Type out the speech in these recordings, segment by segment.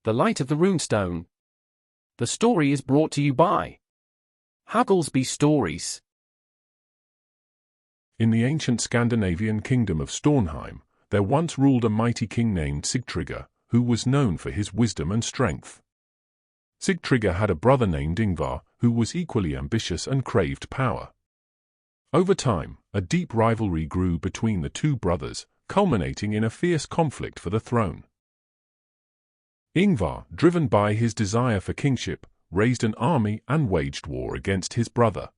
The Light of the Runestone. The story is brought to you by Hugglesby Stories. In the ancient Scandinavian kingdom of Stornheim, there once ruled a mighty king named Sigtrygr, who was known for his wisdom and strength. Sigtrygr had a brother named Ingvar, who was equally ambitious and craved power. Over time, a deep rivalry grew between the two brothers, culminating in a fierce conflict for the throne. Ingvar, driven by his desire for kingship, raised an army and waged war against his brother.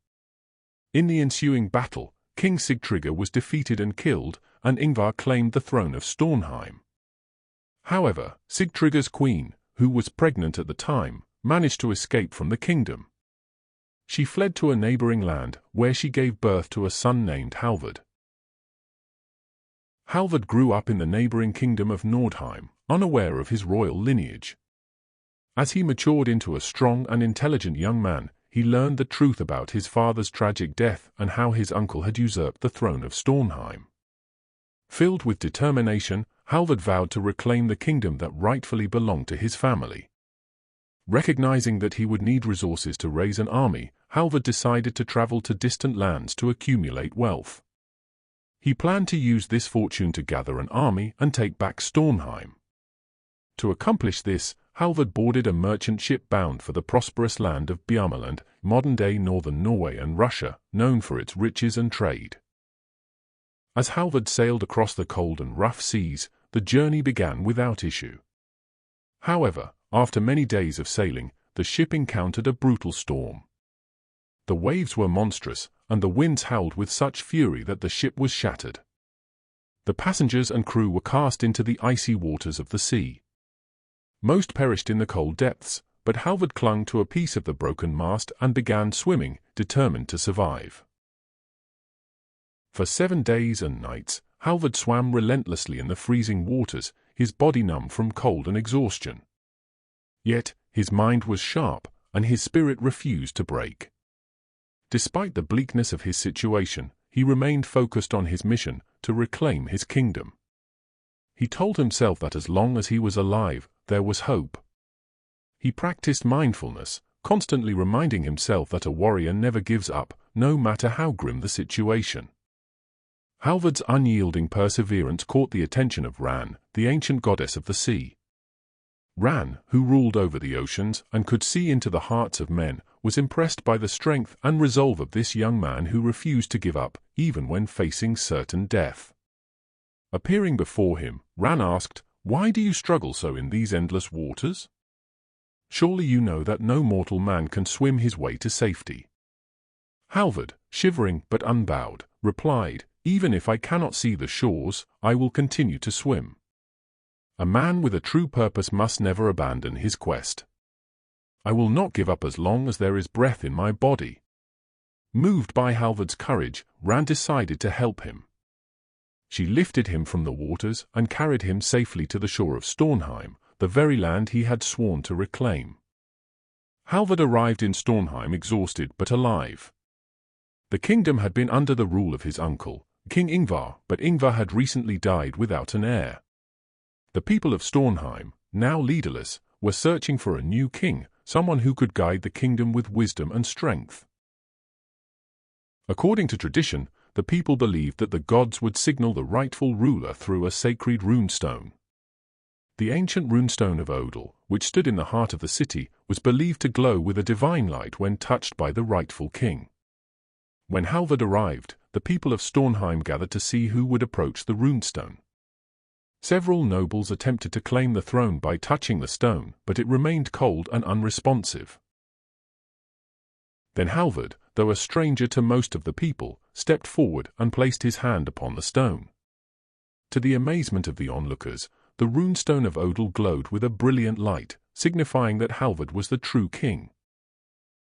In the ensuing battle, King Sigtrygr was defeated and killed, and Ingvar claimed the throne of Stornheim. However, Sigtrygr's queen, who was pregnant at the time, managed to escape from the kingdom. She fled to a neighboring land, where she gave birth to a son named Halvard. Halvard grew up in the neighboring kingdom of Nordheim, unaware of his royal lineage. As he matured into a strong and intelligent young man, he learned the truth about his father's tragic death and how his uncle had usurped the throne of Stornheim. Filled with determination, Halvard vowed to reclaim the kingdom that rightfully belonged to his family. Recognizing that he would need resources to raise an army, Halvard decided to travel to distant lands to accumulate wealth. He planned to use this fortune to gather an army and take back Stornheim. To accomplish this, Halvard boarded a merchant ship bound for the prosperous land of Bjarmeland, modern-day northern Norway and Russia, known for its riches and trade. As Halvard sailed across the cold and rough seas, the journey began without issue. However, after many days of sailing, the ship encountered a brutal storm. The waves were monstrous, and the winds howled with such fury that the ship was shattered. The passengers and crew were cast into the icy waters of the sea. Most perished in the cold depths, but Halvard clung to a piece of the broken mast and began swimming, determined to survive. For 7 days and nights, Halvard swam relentlessly in the freezing waters, his body numb from cold and exhaustion. Yet, his mind was sharp, and his spirit refused to break. Despite the bleakness of his situation, he remained focused on his mission to reclaim his kingdom. He told himself that as long as he was alive, there was hope. He practiced mindfulness, constantly reminding himself that a warrior never gives up, no matter how grim the situation. Halvard's unyielding perseverance caught the attention of Ran, the ancient goddess of the sea. Ran, who ruled over the oceans and could see into the hearts of men, was impressed by the strength and resolve of this young man who refused to give up, even when facing certain death. Appearing before him, Ran asked, "Why do you struggle so in these endless waters? Surely you know that no mortal man can swim his way to safety." Halvard, shivering but unbowed, replied, "Even if I cannot see the shores, I will continue to swim. A man with a true purpose must never abandon his quest. I will not give up as long as there is breath in my body." Moved by Halvard's courage, Ran decided to help him. She lifted him from the waters and carried him safely to the shore of Stornheim, the very land he had sworn to reclaim. Halvard arrived in Stornheim exhausted but alive. The kingdom had been under the rule of his uncle, King Ingvar, but Ingvar had recently died without an heir. The people of Stornheim, now leaderless, were searching for a new king, someone who could guide the kingdom with wisdom and strength. According to tradition, the people believed that the gods would signal the rightful ruler through a sacred runestone. The ancient runestone of Odal, which stood in the heart of the city, was believed to glow with a divine light when touched by the rightful king. When Halvard arrived, the people of Stornheim gathered to see who would approach the runestone. Several nobles attempted to claim the throne by touching the stone, but it remained cold and unresponsive. Then Halvard, though a stranger to most of the people, stepped forward and placed his hand upon the stone. To the amazement of the onlookers, the runestone of Odal glowed with a brilliant light, signifying that Halvard was the true king.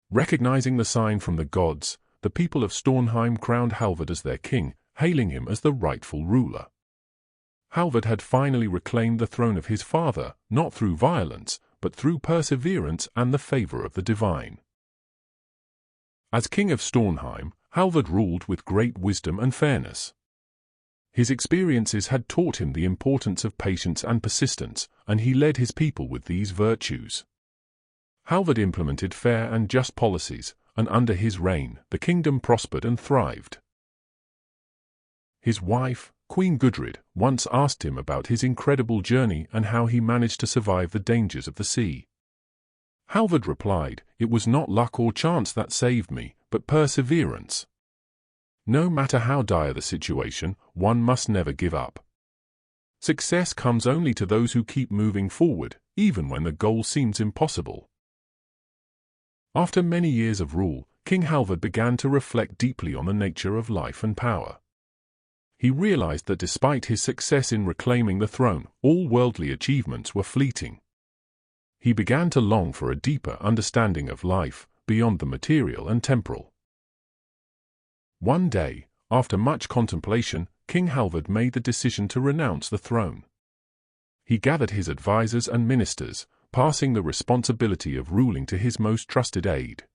Recognizing the sign from the gods, the people of Stornheim crowned Halvard as their king, hailing him as the rightful ruler. Halvard had finally reclaimed the throne of his father, not through violence, but through perseverance and the favor of the divine. As king of Stornheim, Halvard ruled with great wisdom and fairness. His experiences had taught him the importance of patience and persistence, and he led his people with these virtues. Halvard implemented fair and just policies, and under his reign, the kingdom prospered and thrived. His wife, Queen Gudrid, once asked him about his incredible journey and how he managed to survive the dangers of the sea. Halvard replied, "It was not luck or chance that saved me, but perseverance. No matter how dire the situation, one must never give up. Success comes only to those who keep moving forward, even when the goal seems impossible." After many years of rule, King Halvard began to reflect deeply on the nature of life and power. He realized that despite his success in reclaiming the throne, all worldly achievements were fleeting. He began to long for a deeper understanding of life, beyond the material and temporal. One day, after much contemplation, King Halvard made the decision to renounce the throne. He gathered his advisors and ministers, passing the responsibility of ruling to his most trusted aide.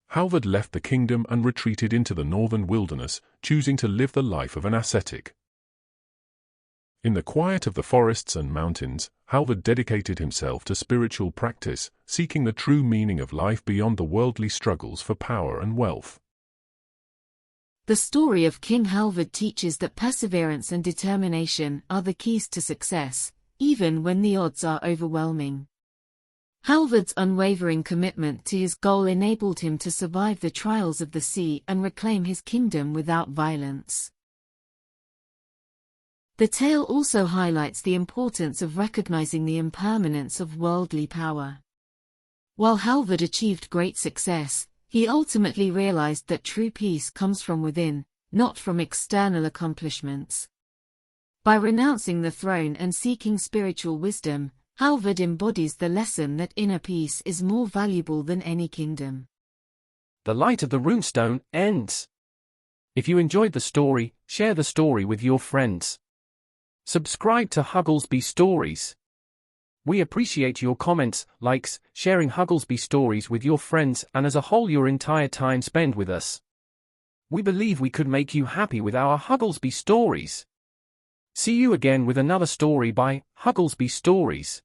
Halvard left the kingdom and retreated into the northern wilderness, choosing to live the life of an ascetic. In the quiet of the forests and mountains, Halvard dedicated himself to spiritual practice, seeking the true meaning of life beyond the worldly struggles for power and wealth. The story of King Halvard teaches that perseverance and determination are the keys to success, even when the odds are overwhelming. Halvard's unwavering commitment to his goal enabled him to survive the trials of the sea and reclaim his kingdom without violence. The tale also highlights the importance of recognizing the impermanence of worldly power. While Halvard achieved great success, he ultimately realized that true peace comes from within, not from external accomplishments. By renouncing the throne and seeking spiritual wisdom, Halvard embodies the lesson that inner peace is more valuable than any kingdom. The Light of the Runestone ends. If you enjoyed the story, share the story with your friends. Subscribe to Hugglesby Stories. We appreciate your comments, likes, sharing Hugglesby Stories with your friends, and as a whole your entire time spent with us. We believe we could make you happy with our Hugglesby Stories. See you again with another story by Hugglesby Stories.